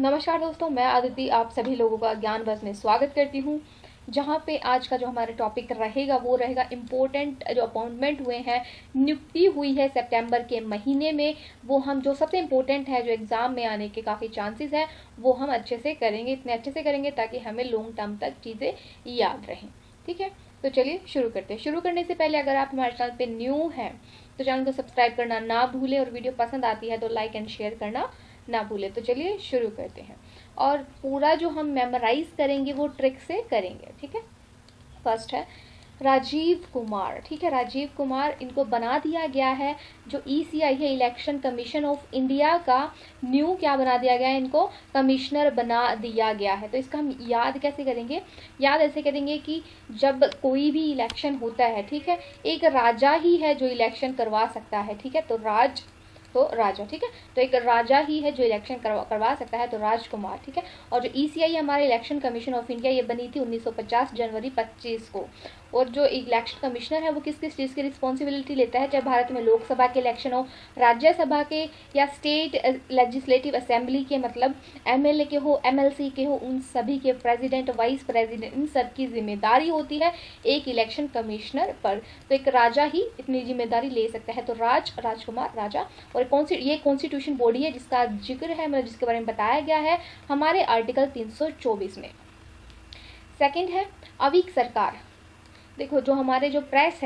नमस्कार दोस्तों, मैं अदिति आप सभी लोगों का ज्ञान बस में स्वागत करती हूँ। जहाँ पे आज का जो हमारा टॉपिक रहेगा वो रहेगा इम्पोर्टेंट जो अपॉइंटमेंट हुए हैं, नियुक्ति हुई है सितंबर के महीने में, वो हम जो सबसे इम्पोर्टेंट है, जो एग्ज़ाम में आने के काफ़ी चांसेस है, वो हम अच्छे से करेंगे, इतने अच्छे से करेंगे ताकि हमें लॉन्ग टर्म तक चीज़ें याद रहें। ठीक है, तो चलिए शुरू करते हैं। शुरू करने से पहले अगर आप हमारे चैनल पे न्यू हैं तो चैनल को सब्सक्राइब करना ना भूलें, और वीडियो पसंद आती है तो लाइक एंड शेयर करना ना भूलें। तो चलिए शुरू करते हैं, और पूरा जो हम मेमोराइज करेंगे वो ट्रिक से करेंगे। ठीक है, फर्स्ट है राजीव कुमार। ठीक है, राजीव कुमार, इनको बना दिया गया है जो ईसीआई है, इलेक्शन कमीशन ऑफ इंडिया का न्यू क्या बना दिया गया है, इनको कमिश्नर बना दिया गया है। तो इसका हम याद कैसे करेंगे? याद ऐसे करेंगे कि जब कोई भी इलेक्शन होता है, ठीक है, एक राजा ही है जो इलेक्शन करवा सकता है। ठीक है, तो राजा, ठीक है, तो एक राजा ही है जो इलेक्शन करवा सकता है, तो राजकुमार। ठीक है, और जो ईसीआई हमारे इलेक्शन कमीशन ऑफ इंडिया, ये बनी थी 1950 जनवरी 25 को। और जो इलेक्शन कमिश्नर है वो किस किस चीज़ की रिस्पॉन्सिबिलिटी लेता है? जब भारत में लोकसभा के इलेक्शन हो, राज्यसभा के या स्टेट लेजिस्लेटिव असेंबली के, मतलब एमएलए के हो, एमएलसी के हो, उन सभी के प्रेसिडेंट, वाइस प्रेसिडेंट, इन सब की जिम्मेदारी होती है एक इलेक्शन कमिश्नर पर। तो एक राजा ही इतनी जिम्मेदारी ले सकता है, तो राजकुमार, राजा। और ये कॉन्स्टिट्यूशन बॉडी है जिसका जिक्र है, मतलब जिसके बारे में बताया गया है हमारे आर्टिकल 324 में। सेकंड है अविक सरकार। देखो, जो हमारे जो प्रेस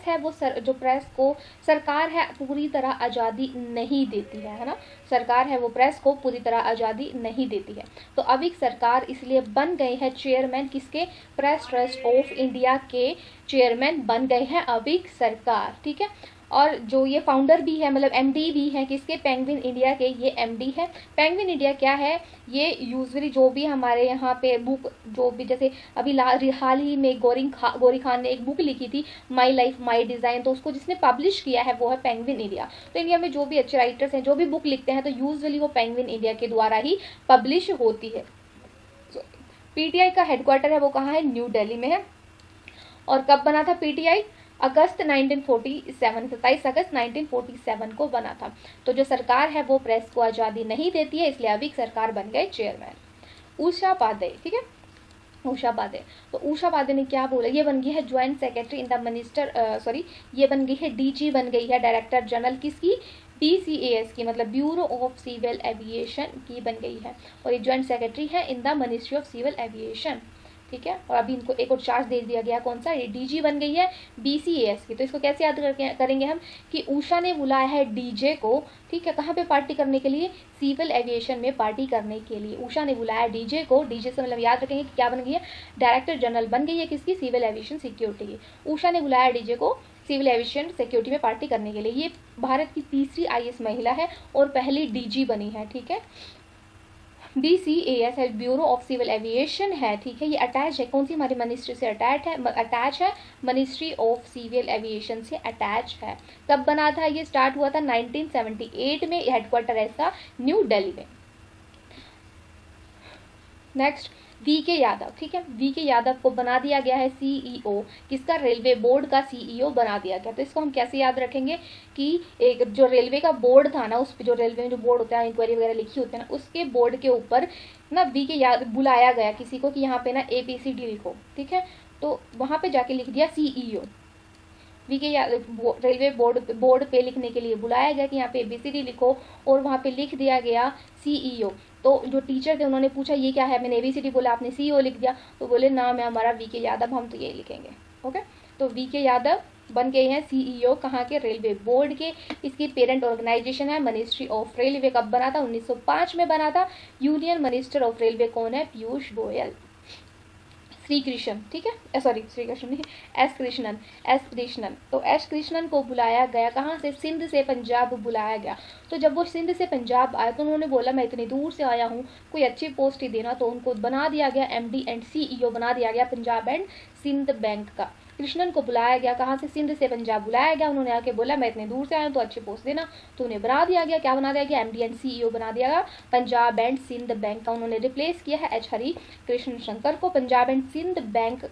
है वो जो प्रेस को सरकार है पूरी तरह आज़ादी नहीं देती है ना, सरकार है वो प्रेस को पूरी तरह आज़ादी नहीं देती है। तो अविक सरकार इसलिए बन गए हैं चेयरमैन, किसके? प्रेस ट्रस्ट ऑफ इंडिया के चेयरमैन बन गए हैं अविक सरकार। ठीक है, और जो ये फाउंडर भी है, मतलब एमडी भी है किसके? पेंगुइन इंडिया के, ये एमडी है। पेंगुइन इंडिया क्या है? ये यूजुअली जो भी हमारे यहाँ पे बुक, जो भी जैसे अभी हाल ही में गौरी खान ने एक बुक लिखी थी, माई लाइफ माई डिज़ाइन, तो उसको जिसने पब्लिश किया है वो है पेंगुइन इंडिया। तो इंडिया में जो भी अच्छे राइटर्स हैं, जो भी बुक लिखते हैं, तो यूजुअली वो पेंगुइन इंडिया के द्वारा ही पब्लिश होती है। पीटीआई का हेडक्वार्टर है वो कहाँ है? न्यू दिल्ली में है। और कब बना था पीटीआई? अगस्त 1947, 27 अगस्त 1947 को बना था। तो जो सरकार है वो प्रेस को आज़ादी नहीं देती है, इसलिए अविक सरकार बन गए चेयरमैन। उषा पांडे, ठीक है, उषा पांडे। तो उषा पांडे ने क्या बोला? ये बन गई है joint secretary in the minister, ये बन गई है डीजी, बन गई है डायरेक्टर जनरल किसकी? BCAS की, मतलब ब्यूरो ऑफ सिविल एविएशन की बन गई है, और ये ज्वाइंट सेक्रेटरी है in the ministry of civil aviation. ठीक है, और अभी इनको एक और चार्ज दे दिया गया, कौन सा? ये डीजी बन गई है BCAS की। तो इसको कैसे याद करेंगे हम कि उषा ने बुलाया है डीजे को, ठीक है, कहाँ पे पार्टी करने के लिए? सिविल एविएशन में पार्टी करने के लिए उषा ने बुलाया डीजे को। डीजे से मतलब याद रखेंगे कि क्या बन गई है? डायरेक्टर जनरल बन गई है किसकी? सिविल एविएशन सिक्योरिटी की। उषा ने बुलाया डीजे को सिविल एविएशन सिक्योरिटी में पार्टी करने के लिए। ये भारत की तीसरी IAS महिला है और पहली डीजी बनी है। ठीक है, BCAS है, ब्यूरो ऑफ सिविल एविएशन है। ठीक है, ये अटैच है कौन सी? हमारी मिनिस्ट्री से अटैच है, मिनिस्ट्री ऑफ सिविल एविएशन से अटैच है। कब बना था? ये स्टार्ट हुआ था 1978 में, हेडक्वार्टर है इसका न्यू दिल्ली में। Next VK Yadav. ठीक है, VK यादव को बना दिया गया है CEO, किसका? रेलवे बोर्ड का CEO बना दिया गया। तो इसको हम कैसे याद रखेंगे कि एक जो रेलवे का बोर्ड था ना, उस पर जो रेलवे में जो बोर्ड होता है, इंक्वायरी वगैरह लिखी होती है ना, उसके बोर्ड के ऊपर ना VK यादव बुलाया गया किसी को कि यहाँ पे ना ABCD लिखो। ठीक है, तो वहाँ पे जाके लिख दिया CEO। VK रेलवे बोर्ड पे लिखने के लिए बुलाया गया कि यहाँ पे ABCD लिखो, और वहाँ पे लिख दिया गया CEO। तो जो टीचर थे उन्होंने पूछा ये क्या है? मैंने ABCD बोला, आपने CEO लिख दिया। तो बोले नाम है हमारा VK यादव, हम तो यही लिखेंगे। ओके, तो VK यादव बन गए हैं CEO कहाँ के? रेलवे बोर्ड के। इसकी पेरेंट ऑर्गेनाइजेशन है मिनिस्ट्री ऑफ रेलवे। कब बना था? 1905 में बना था। यूनियन मिनिस्टर ऑफ रेलवे कौन है? पीयूष गोयल। श्री कृष्ण, ठीक है, सॉरी श्री कृष्ण नहीं, एस कृष्णन। तो एस कृष्णन को बुलाया गया कहाँ से? सिंध से पंजाब बुलाया गया। तो जब वो सिंध से पंजाब आए तो उन्होंने बोला मैं इतनी दूर से आया हूँ, कोई अच्छी पोस्ट ही देना, तो उनको बना दिया गया MD एंड CEO बना दिया गया पंजाब एंड सिंध बैंक का। कृष्णन को बुलाया गया कहाँ से? सिंध से पंजाब बुलाया गया। उन्होंने आके बोला मैं इतने दूर से आया हूँ तो अच्छी पोस्ट देना, तो उन्हें बना दिया गया। क्या बना दिया गया? MD एंड CEO बना दिया गया पंजाब एंड सिंध बैंक का। उन्होंने रिप्लेस किया है H हरि कृष्ण शंकर को। Punjab and Sind bank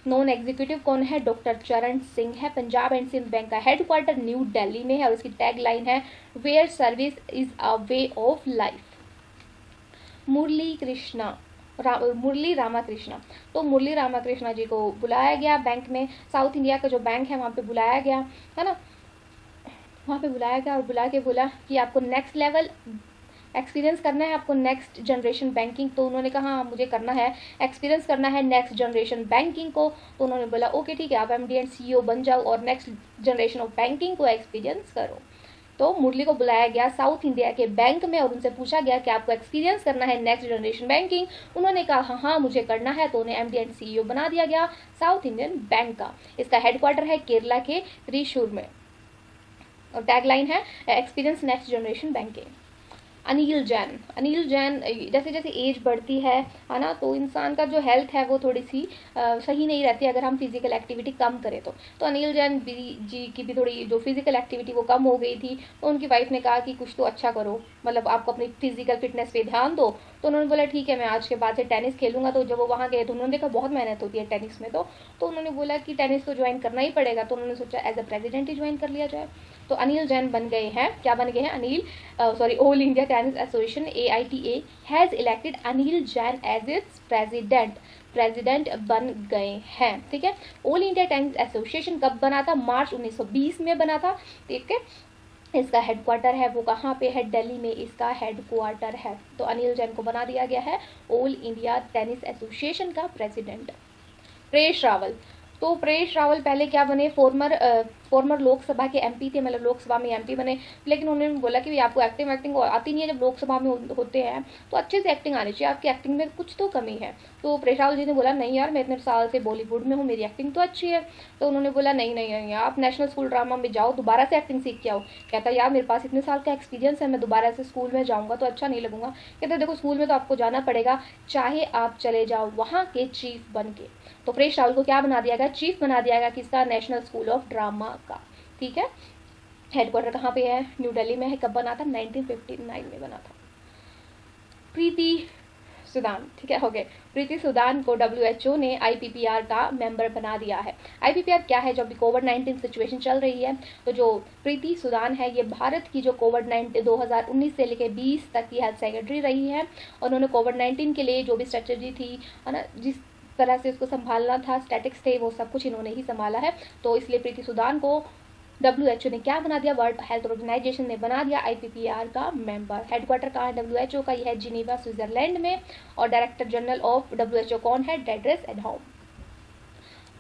non executive कौन है? डॉक्टर चरण सिंह है। पंजाब एंड सिंध बैंक का हेडक्वार्टर न्यू दिल्ली में है, और इसकी टैग लाइन है where service is a way of life. Murali Ramakrishna. तो मुरली रामाकृष्णा जी को बुलाया गया बैंक में, साउथ इंडिया का जो बैंक है वहाँ पे बुलाया गया, है ना, वहाँ पे बुलाया गया और बुला के बोला कि आपको नेक्स्ट लेवल एक्सपीरियंस करना है, आपको नेक्स्ट जनरेशन बैंकिंग। तो उन्होंने कहा हाँ मुझे करना है, एक्सपीरियंस करना है नेक्स्ट जनरेशन बैंकिंग को। तो उन्होंने बोला ओके ठीक है, आप MD एंड CEO बन जाओ और नेक्स्ट जनरेशन ऑफ बैंकिंग को एक्सपीरियंस करो। तो मुरली को बुलाया गया साउथ इंडिया के बैंक में और उनसे पूछा गया कि आपको एक्सपीरियंस करना है नेक्स्ट जनरेशन बैंकिंग। उन्होंने कहा हाँ हाँ मुझे करना है, तो उन्हें MD एंड CEO बना दिया गया साउथ इंडियन बैंक का। इसका हेडक्वार्टर है केरला के त्रिशूर में और टैगलाइन है experience next generation banking. Anil Jain जैसे जैसे एज बढ़ती है ना, तो इंसान का जो हेल्थ है वो थोड़ी सी सही नहीं रहती अगर हम फिजिकल एक्टिविटी कम करें तो अनिल जैन जी की भी थोड़ी जो फिजिकल एक्टिविटी वो कम हो गई थी। तो उनकी वाइफ ने कहा कि कुछ तो अच्छा करो, मतलब आपको अपनी फिजिकल फिटनेस पे ध्यान दो। तो उन्होंने बोला ठीक है मैं आज के बाद से टेनिस खेलूंगा। तो जब वो वहाँ गए तो उन्होंने देखा बहुत मेहनत होती है टेनिस में, तो उन्होंने बोला कि टेनिस तो ज्वाइन करना ही पड़ेगा। तो उन्होंने सोचा एज अ प्रेसिडेंट ही ज्वाइन कर लिया जाए। तो अनिल जैन बन गए हैं, क्या बन गए हैं, all India tennis association AITA has elected Anil Jain as its president बन गए हैं। ठीक है, ऑल इंडिया टेनिस एसोसिएशन कब बना था? मार्च 1920 में बना था। ठीक है, इसका हेडक्वार्टर है वो कहाँ पे है? दिल्ली में इसका हेडक्वार्टर है। तो अनिल जैन को बना दिया गया है ऑल इंडिया टेनिस एसोसिएशन का प्रेसिडेंट। परेश रावल, तो परेश रावल पहले क्या बने? फॉर्मर लोकसभा के MP थे, मतलब लोकसभा में MP बने। लेकिन उन्होंने बोला कि आपको एक्टिंग आती नहीं है, जब लोकसभा में होते हैं तो अच्छे से एक्टिंग आनी चाहिए, आपकी एक्टिंग में कुछ तो कमी है। तो परेश रावल जी ने बोला नहीं यार मैं इतने साल से बॉलीवुड में हूँ, मेरी एक्टिंग तो अच्छी है। तो उन्होंने बोला नहीं आप नेशनल स्कूल ड्रामा में जाओ, दोबारा से एक्टिंग सीख के आओ। कहता यार मेरे पास इतने साल का एक्सपीरियंस है, मैं दोबारा से स्कूल में जाऊँगा तो अच्छा नहीं लगूंगा। कहता देखो स्कूल में तो आपको जाना पड़ेगा, चाहे आप चले जाओ वहाँ के चीफ बन के। तो परेश रावल को क्या बना दिया गया? चीफ बना दिया गया किसका? नेशनल स्कूल ऑफ ड्रामा का। ठीक है, हेडक्वार्टर कहाँ पे है? न्यू दिल्ली में है। कब बना था? 1959 में बना था। प्रीति सुदान, ठीक है, हो गए। प्रीति सुदान को WHO ने IPPR का मेंबर बना दिया है। IPPR क्या है? जब भी कोविड-19 सिचुएशन चल रही है तो जो प्रीति सुदान है ये भारत की जो कोविड-19 2019 से लेकर 20 तक की हेल्थ सेक्रेटरी रही है। और उन्होंने कोविड-19 के लिए जो भी स्ट्रेटजी थी है ना, जिस तरह से उसको संभालना था, स्टैटिक्स थे, वो सब कुछ इन्होंने ही संभाला है। तो इसलिए प्रीति सुदान को WHO ने क्या बना दिया? वर्ल्ड हेल्थ ऑर्गेनाइजेशन ने बना दिया IPPR का मेंबर। हेडक्वार्टर कहाँ है WHO का? यह है जिनेवा स्विट्जरलैंड में। और डायरेक्टर जनरल ऑफ WHO कौन है? Tedros Adhanom.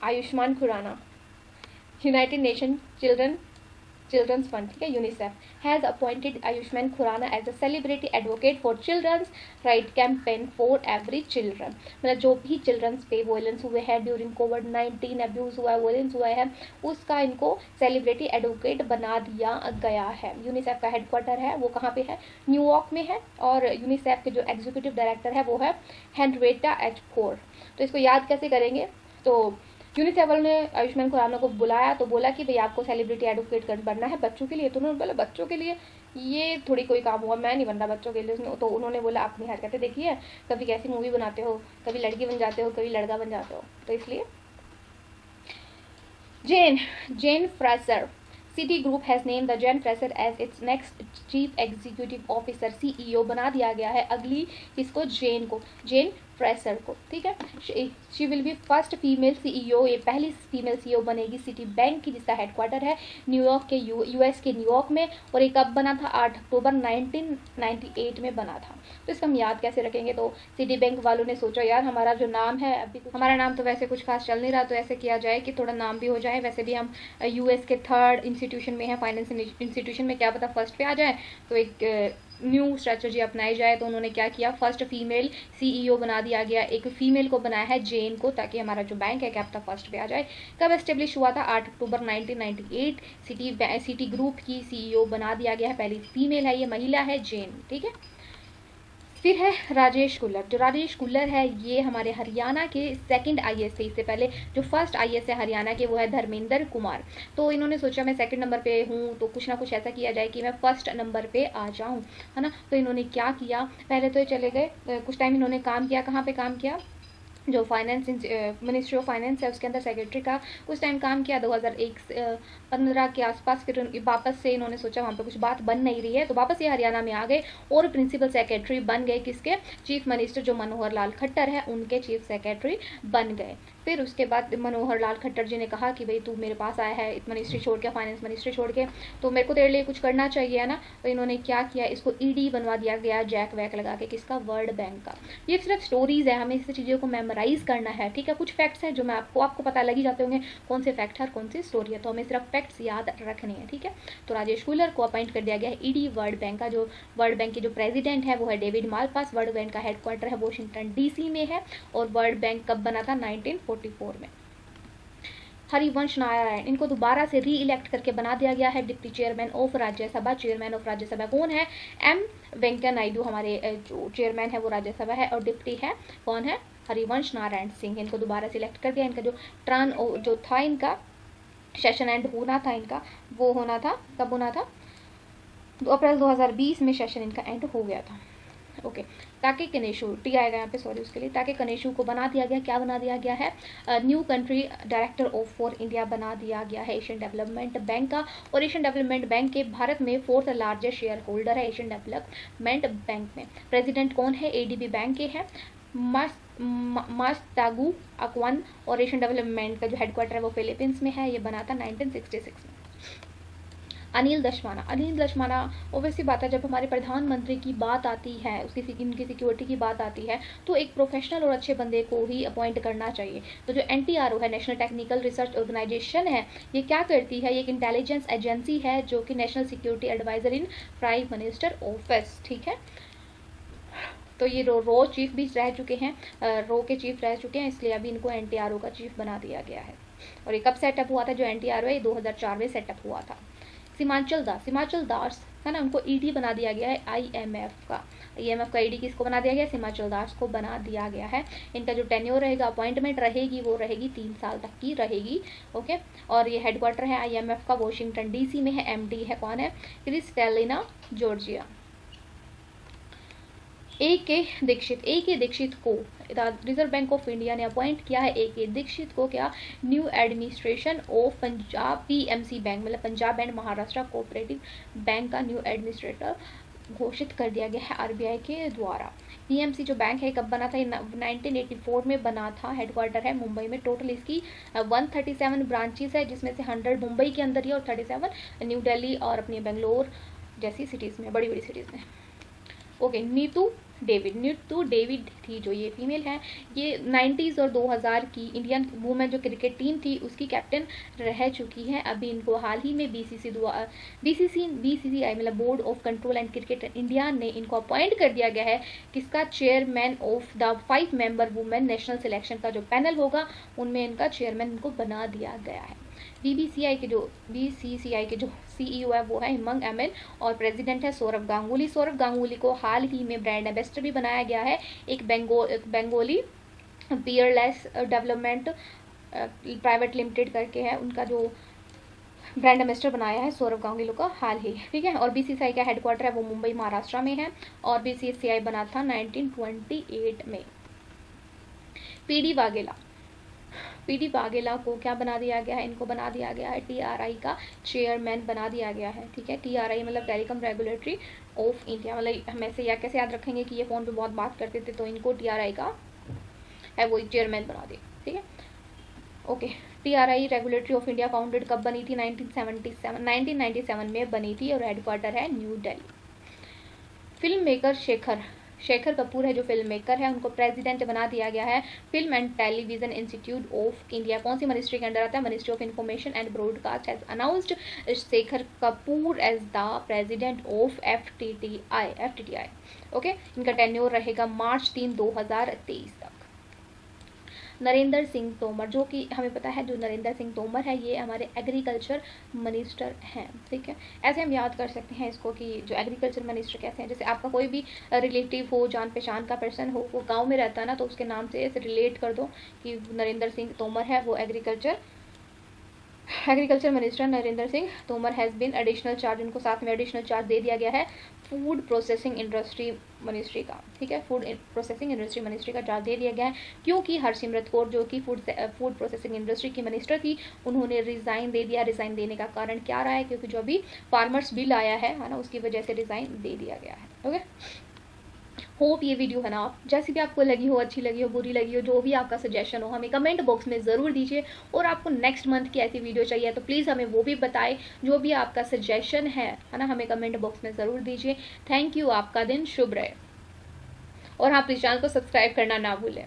Ayushmann Khurrana, United Nation Children's Fund, ठीक है, UNICEF has appointed Ayushmann Khurrana as a celebrity advocate for children's right campaign for every children. मतलब जो भी चिल्ड्रंस पे वायलेंस हुए हैं ड्यूरिंग कोविड-19, अब्यूज़ हुआ है, वायलेंस हुआ है, उसका इनको सेलिब्रिटी एडवोकेट बना दिया गया है। यूनिसेफ का हेडक्वार्टर है वो कहाँ पे है? न्यूयॉर्क में है। और यूनिसेफ के जो एग्जीक्यूटिव डायरेक्टर है वो है हेनरिएटा H. फोर्ड। तो इसको याद कैसे करेंगे? तो यूनिसेफ ने आयुष्मान खुराना को बुलाया तो बोला कि भाई आपको सेलिब्रिटी एडवोकेट बनना है बच्चों के लिए। तो उन्होंने बोला बच्चों के लिए ये थोड़ी कोई काम हुआ, मैं नहीं बन रहा बच्चों के लिए। तो उन्होंने बोला अपनी हरकतें देखिए, कभी कैसी मूवी बनाते हो, कभी लड़की बन जाते हो, कभी लड़का बन जाते हो। तो इसलिए Jane Fraser, Citi group has name the Jane Fraser as its next chief executive officer, CEO बना दिया गया है अगली इसको, जेन फ्रेजर को। ठीक है, she will be first female CEO, ये पहली फीमेल CEO बनेगी सिटी बैंक की, जिसका हेडक्वार्टर है न्यूयॉर्क के US के न्यूयॉर्क में। और ये कब बना था? 8 अक्टूबर 1998 में बना था। तो इसका हम याद कैसे रखेंगे? तो सिटी बैंक वालों ने सोचा यार हमारा जो नाम है, अभी हमारा नाम तो वैसे कुछ खास चल नहीं रहा, तो ऐसे किया जाए कि थोड़ा नाम भी हो जाए। वैसे भी हम US के 3rd इंस्टीट्यूशन में है, फाइनेंस इंस्टीट्यूशन में, क्या पता फर्स्ट पे आ जाए। तो एक न्यू स्ट्रेटजी अपनाई जाए। तो उन्होंने क्या किया? फर्स्ट फीमेल CEO बना दिया गया, एक फीमेल को बनाया है जेन को, ताकि हमारा जो बैंक है क्या पता फर्स्ट पे आ जाए। कब एस्टेब्लिश हुआ था? 8 अक्टूबर 1998। सिटी ग्रुप की CEO बना दिया गया है, पहली फीमेल है, ये महिला है, जेन। ठीक है, फिर है राजेश कुल्लर। जो राजेश कुल्लर है ये हमारे हरियाणा के 2nd IAS थे। इससे पहले जो फर्स्ट IAS है हरियाणा के वो है धर्मेंद्र कुमार। तो इन्होंने सोचा मैं 2nd नंबर पे हूँ तो कुछ ना कुछ ऐसा किया जाए कि मैं 1st नंबर पे आ जाऊँ, है ना। तो इन्होंने क्या किया? पहले तो ये चले गए, कुछ टाइम इन्होंने काम किया। कहाँ पे काम किया? जो फाइनेंस मिनिस्ट्री ऑफ फाइनेंस है उसके अंदर सेक्रेटरी का उस टाइम काम किया। 2001-15 के आसपास फिर वापस से इन्होंने सोचा वहाँ पे कुछ बात बन नहीं रही है तो वापस ये हरियाणा में आ गए और प्रिंसिपल सेक्रेटरी बन गए। किसके? चीफ मिनिस्टर जो मनोहर लाल खट्टर है उनके चीफ सेक्रेटरी बन गए। फिर उसके बाद मनोहर लाल खट्टर जी ने कहा कि भाई तू मेरे पास आया है मिनिस्ट्री छोड़ के, फाइनेंस मिनिस्ट्री छोड़ के, तो मेरे को तेरे लिए कुछ करना चाहिए है ना। तो इन्होंने क्या किया, इसको ईडी बनवा दिया गया जैक वैक लगा के। किसका? वर्ल्ड बैंक का। ये सिर्फ स्टोरीज है, हमें इस चीज़ों को मेमोराइज करना है, ठीक है। कुछ फैक्ट्स हैं जो मैं आपको पता लग ही जाते होंगे कौन से फैक्ट है और कौन सी स्टोरी है, तो हमें सिर्फ फैक्ट्स याद रखने हैं, ठीक है। तो राजेश कूलर को अपॉइंट कर दिया गया है ईडी वर्ल्ड बैंक का। जो वर्ल्ड बैंक के जो प्रेसिडेंट है वो है डेविड मालपास। वर्ल्ड बैंक का हेडक्वार्टर है वॉशिंगटन डीसी में है और वर्ल्ड बैंक कब बना था? 1944 में। हरिवंश नारायण, इनको दोबारा से री इलेक्ट करके बना दिया गया है deputy chairman of Rajya Sabha. Chairman of Rajya Sabha कौन है? एम वेंकैया नायडू हमारे जो चेयरमैन है वो राज्यसभा है, और डिप्टी है कौन है? हरिवंश नारायण सिंह। इनको दोबारा सिलेक्ट कर दिया। इनका जो टर्न जो था, इनका सेशन एंड होना था इनका, वो होना था, कब होना था? 2 अप्रैल 2020 में सेशन इनका एंड हो गया था। ओके, ताके कनेशु, टी आएगा यहाँ पे, सॉरी उसके लिए। ताके कनेशु को बना दिया गया, क्या बना दिया गया है? New country director of for India बना दिया गया है एशियन डेवलपमेंट बैंक का। और एशियन डेवलपमेंट बैंक के भारत में 4th लार्जेस्ट शेयर होल्डर है एशियन डेवलपमेंट बैंक में। प्रेसिडेंट कौन है? एडीबी बैंक के हैं मास्तागू अकवन। और एशियन डेवलपमेंट का जो हेडक्वार्टर है वो फिलीपींस में है। ये बना था 1966 में। अनिल दशमाना, अनिल दशमाना ओवैसी बात है, जब हमारे प्रधानमंत्री की बात आती है, उसकी इनकी सिक्योरिटी की बात आती है, तो एक प्रोफेशनल और अच्छे बंदे को ही अपॉइंट करना चाहिए। तो जो NTRO है, नेशनल टेक्निकल रिसर्च ऑर्गेनाइजेशन है, ये क्या करती है? ये एक इंटेलिजेंस एजेंसी है जो कि national security adviser in prime minister office, ठीक है। तो ये रो चीफ भी रह चुके हैं, रो के चीफ रह चुके हैं, इसलिए अभी इनको NTRO का चीफ बना दिया गया है। और ये कब सेटअप हुआ था? जो NTRO है 2004 में सेटअप हुआ था। सीमांचल दास है ना, उनको ईडी बना दिया गया है IMF का। IMF का ईडी किसको बना दिया गया? सीमांचल दास को बना दिया गया है। इनका जो टेन्योर रहेगा, अपॉइंटमेंट रहेगी, वो रहेगी 3 साल तक की रहेगी, ओके। और ये हेडक्वार्टर है IMF का वॉशिंगटन डीसी में है। MD है कौन है? Kristalina Georgia. A.K. दीक्षित को रिजर्व बैंक ऑफ इंडिया ने अपॉइंट किया है। A.K. दीक्षित को क्या? New administration of Punjab PMC bank, मतलब Punjab and Maharashtra cooperative bank का न्यू एडमिनिस्ट्रेटर घोषित कर दिया गया है RBI के द्वारा। PMC जो बैंक है कब बना था? 1984 में बना था। हेडक्वार्टर है मुंबई में। टोटल इसकी 137 ब्रांचेस है, जिसमें से 100 मुंबई के अंदर ही और 37 न्यू दिल्ली और अपनी बेंगलोर जैसी सिटीज़ में, बड़ी बड़ी सिटीज़ में। ओके, नीतू डेविड थी जो ये फीमेल है, ये 90s और 2000 की इंडियन वुमेन जो क्रिकेट टीम थी उसकी कैप्टन रह चुकी है। अभी इनको हाल ही में BCCI मतलब board of control and cricket India ने इनको अपॉइंट कर दिया गया है। किसका? Chairman of the 5 member women national selection का जो पैनल होगा उनमें इनका चेयरमैन इनको बना दिया गया है। BCCI के जो CEO है वो है हिमंग ML और प्रेसिडेंट है सौरभ गांगुली। सौरभ गांगुली को हाल ही में ब्रांड एम्बेसडर भी बनाया गया है। एक Bengali Peerless development private limited करके है, उनका जो ब्रांड एम्बेसडर बनाया है सौरभ गांगुली को हाल ही, ठीक है। और BCCI का हेडक्वार्टर है वो मुंबई महाराष्ट्र में है और BCCI बना था 1928 में। PD वाघेला को क्या बना दिया गया है? इनको बना दिया गया है TRI का चेयरमैन बना दिया गया है, ठीक है। TRI मतलब टेलीकॉम रेगुलेटरी ऑफ इंडिया, मतलब हम ऐसे या कैसे याद रखेंगे कि ये फ़ोन पे बहुत बात करते थे, तो इनको TRI का है वो चेयरमैन बना दिया, ठीक है। Okay, TRI regulatory of India founded कब बनी थी? 1997 में बनी थी और हेडक्वार्टर है new Delhi. Film maker Shekhar Kapoor है जो फिल्म मेकर है, उनको प्रेसिडेंट बना दिया गया है film and television institute of India. कौन सी मिनिस्ट्री के अंडर आता है? Ministry of information and broadcast has announced Shekhar Kapur as the president of FTTI, okay. इनका टेन्योर रहेगा मार्च 3, 2023 तक। नरेंद्र सिंह तोमर, जो कि हमें पता है जो नरेंद्र सिंह तोमर है ये हमारे एग्रीकल्चर मिनिस्टर हैं, ठीक है। ऐसे हम याद कर सकते हैं इसको कि जो एग्रीकल्चर मिनिस्टर कैसे हैं, जैसे आपका कोई भी रिलेटिव हो, जान पहचान का पर्सन हो, वो गांव में रहता है ना, तो उसके नाम से ऐसे रिलेट कर दो कि नरेंद्र सिंह तोमर है वो agriculture minister Narendra Singh Tomar has been additional charge, उनको साथ में एडिशनल चार्ज दे दिया गया है फूड प्रोसेसिंग इंडस्ट्री मिनिस्ट्री का, ठीक है, फूड प्रोसेसिंग इंडस्ट्री मिनिस्ट्री का चार्ज दे दिया गया है, क्योंकि हरसिमरत कौर जो कि फूड प्रोसेसिंग इंडस्ट्री की मिनिस्टर थी, उन्होंने रिज़ाइन दे दिया। रिज़ाइन देने का कारण क्या रहा है, क्योंकि जो अभी फार्मर्स बिल आया है ना, उसकी वजह से रिज़ाइन दे दिया गया है। ओके, होप ये वीडियो है ना, आप जैसी भी आपको लगी हो, अच्छी लगी हो, बुरी लगी हो, जो भी आपका सजेशन हो, हमें कमेंट बॉक्स में ज़रूर दीजिए। और आपको नेक्स्ट मंथ की ऐसी वीडियो चाहिए तो प्लीज़ हमें वो भी बताएं। जो भी आपका सजेशन है ना, हमें कमेंट बॉक्स में ज़रूर दीजिए। थैंक यू, आपका दिन शुभ रहे। और हाँ, प्लीज़ चैनल को सब्सक्राइब करना ना भूलें।